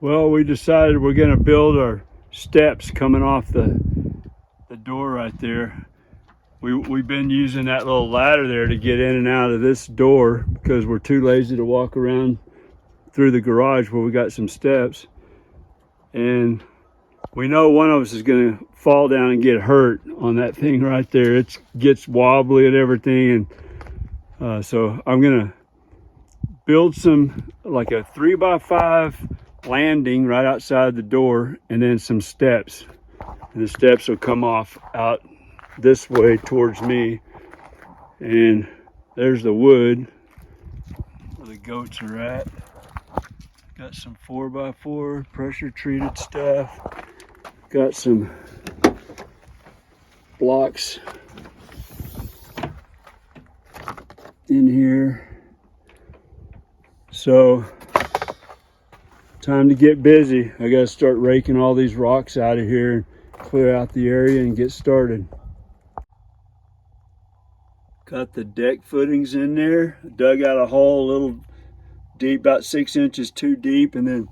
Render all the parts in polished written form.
Well, we decided we're going to build our steps coming off the door right there. We've been using that little ladder there to get in and out of this door because we're too lazy to walk around through the garage where we got some steps. And we know one of us is going to fall down and get hurt on that thing right there. It gets wobbly and everything. And so I'm going to build some, like a 3x5 landing right outside the door, and then some steps. And the steps will come off out this way towards me. And there's the wood where the goats are at. Got some 4x4 pressure treated stuff. Got some blocks in here. So, time to get busy. I gotta start raking all these rocks out of here and clear out the area and get started. Got the deck footings in there. Dug out a hole a little deep, about 6 inches too deep, and then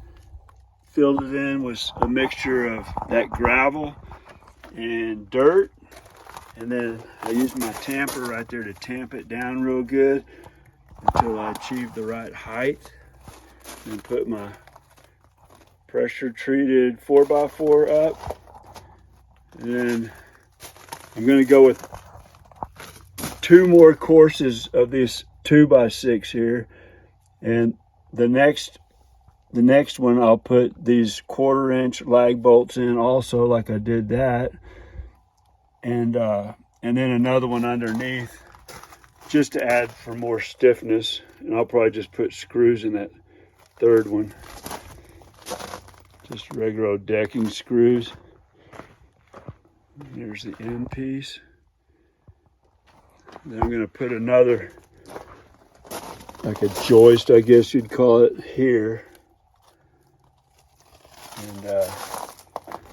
filled it in with a mixture of that gravel and dirt. And then I used my tamper right there to tamp it down real good until I achieved the right height. And put my pressure treated 4x4 up. And then I'm going to go with 2 more courses of this 2x6 here. And the next one I'll put these 1/4 inch lag bolts in also, like I did that. And then another one underneath just to add for more stiffness. And I'll probably just put screws in that 3rd one. Just regular old decking screws. Here's the end piece. Then I'm going to put another, like a joist, I guess you'd call it, here.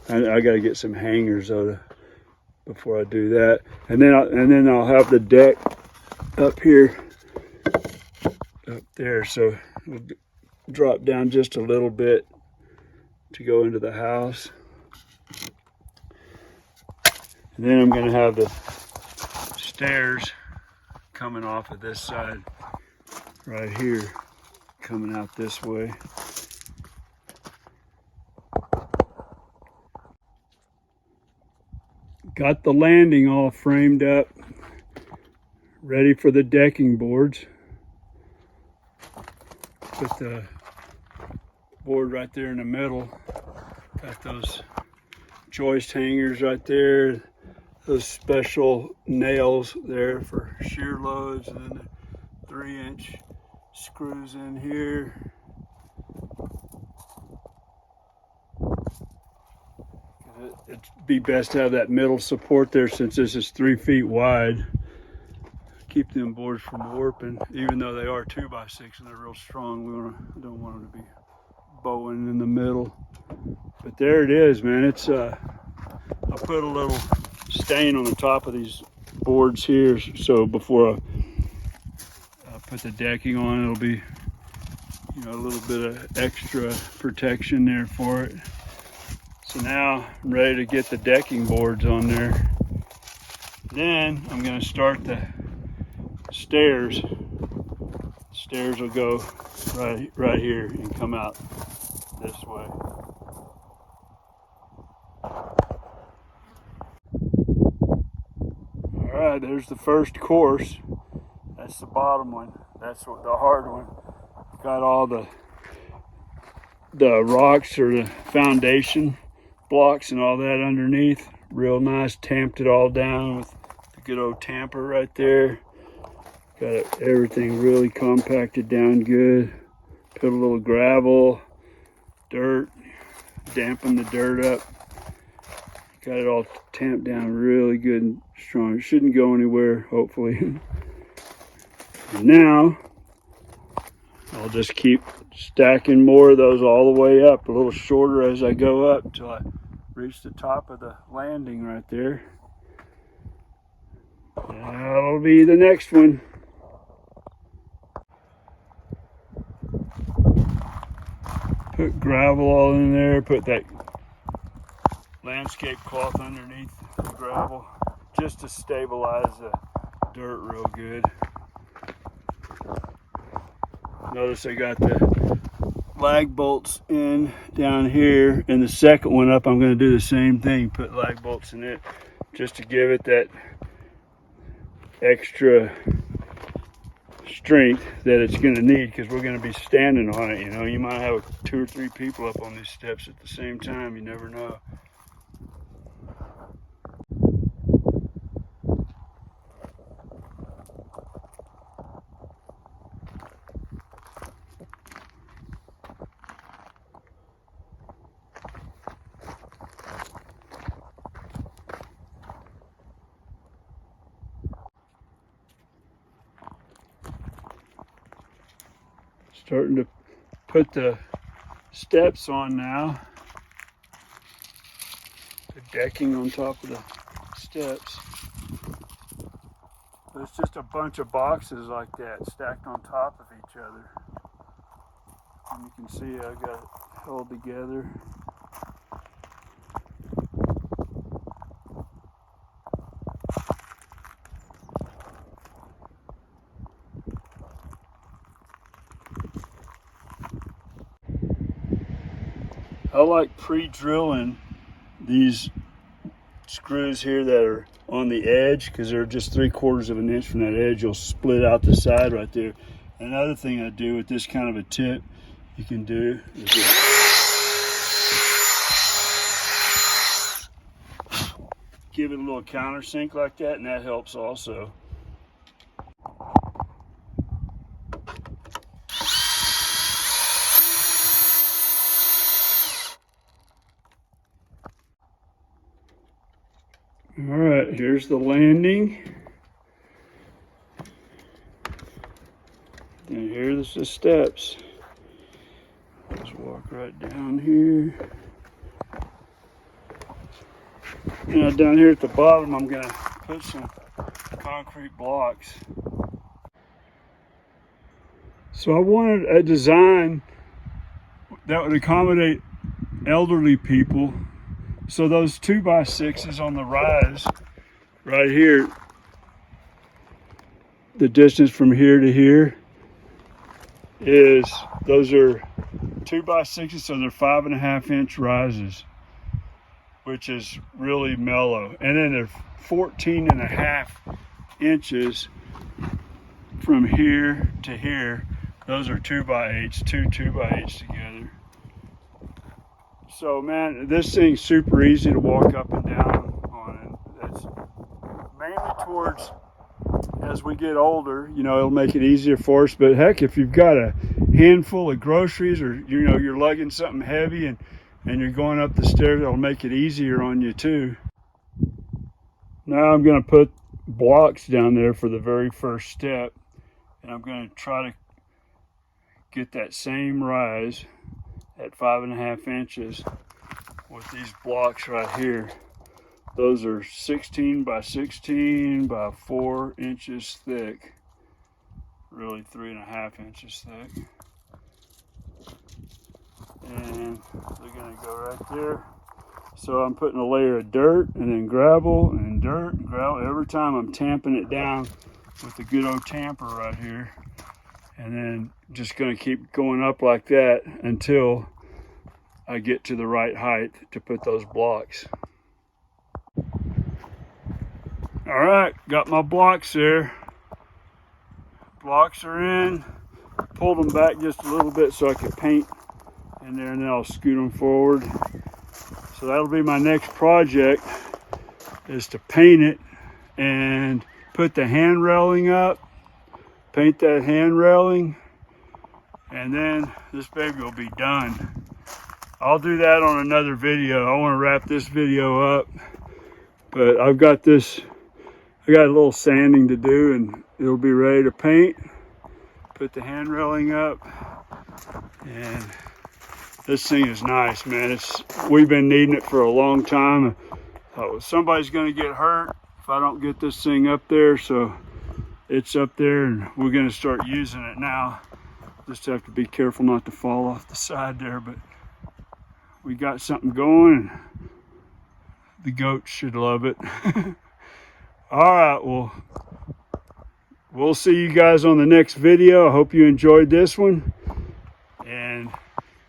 And I got to get some hangers though before I do that. And then I'll have the deck up here, up there. So we'll drop down just a little bit to go into the house. And then I'm going to have the stairs coming off of this side right here, coming out this way. Got the landing all framed up, ready for the decking boards. Put the board right there in the middle. Got those joist hangers right there, those special nails there for shear loads, and then the 3-inch screws in here. It'd be best to have that middle support there since this is 3 feet wide. Keep them boards from warping, even though they are 2x6 and they're real strong. We don't want them to be bowing in the middle. But there it is, man. It's I put a little stain on the top of these boards here, so before I put the decking on, it'll be, you know, a little bit of extra protection there for it. So now I'm ready to get the decking boards on there. Then I'm going to start the stairs. Stairs will go right here and come out this way. All right, there's the first course. That's the bottom one. That's the hard one. Got all the rocks or the foundation blocks and all that underneath. Real nice. Tamped it all down with the good old tamper right there. Got everything really compacted down good. Put a little gravel, dirt, dampen the dirt up. Got it all tamped down really good and strong. It shouldn't go anywhere, hopefully. And now I'll just keep stacking more of those all the way up, a little shorter as I go up until I reach the top of the landing right there. That'll be the next one. Put gravel all in there, put that landscape cloth underneath the gravel just to stabilize the dirt real good. Notice I got the lag bolts in down here, and the second one up I'm going to do the same thing, put lag bolts in it just to give it that extra strength that it's going to need, because we're going to be standing on it. You know, you might have 2 or 3 people up on these steps at the same time, you never know. Starting to put the steps on now. The decking on top of the steps. But it's just a bunch of boxes like that stacked on top of each other. And you can see I got it held together. I like pre-drilling these screws here that are on the edge, because they're just 3/4 of an inch from that edge. You'll split out the side right there. Another thing I do with this kind of a tip you can do is just give it a little countersink like that, and that helps also. All right, here's the landing. And here's the steps. Just walk right down here. Now down here at the bottom, I'm gonna put some concrete blocks. So I wanted a design that would accommodate elderly people. So those 2x6s on the rise, right here, the distance from here to here those are 2x6s, so they're 5.5 inch rises, which is really mellow. And then they're 14.5 inches from here to here. Those are 2x8s, two 2x8s together. So man, this thing's super easy to walk up and down on. It's mainly towards, as we get older, you know, it'll make it easier for us. But heck, if you've got a handful of groceries, or you know, you're lugging something heavy and you're going up the stairs, it'll make it easier on you too. Now I'm going to put blocks down there for the very first step, and I'm going to try to get that same rise at 5.5 inches with these blocks right here. Those are 16 by 16 by 4 inches thick, really 3.5 inches thick. And they're gonna go right there. So I'm putting a layer of dirt and then gravel and dirt and gravel. Every time I'm tamping it down with a good old tamper right here. And then just gonna keep going up like that until I get to the right height to put those blocks. All right, got my blocks there. Blocks are in. Pulled them back just a little bit so I could paint in there, and then I'll scoot them forward. So that'll be my next project, is to paint it and put the hand railing up, paint that hand railing, and then this baby will be done. I'll do that on another video. I want to wrap this video up, but I got a little sanding to do, and it'll be ready to paint, put the hand railing up, and this thing is nice, man. We've been needing it for a long time. I thought somebody's gonna get hurt if I don't get this thing up there, so it's up there and we're gonna start using it now. Just have to be careful not to fall off the side there, but we got something going. The goats should love it. All right, well, we'll see you guys on the next video. I hope you enjoyed this one. And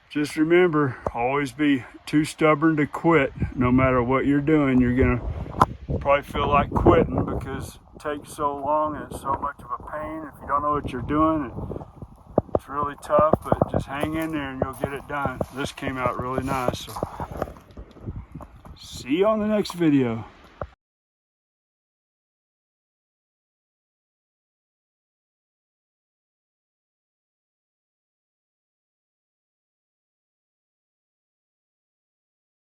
just remember, always be too stubborn to quit. No matter what you're doing, you're gonna probably feel like quitting because it takes so long and it's so much of a pain. If you don't know what you're doing, it's really tough, but just hang in there and you'll get it done. This came out really nice. So see you on the next video.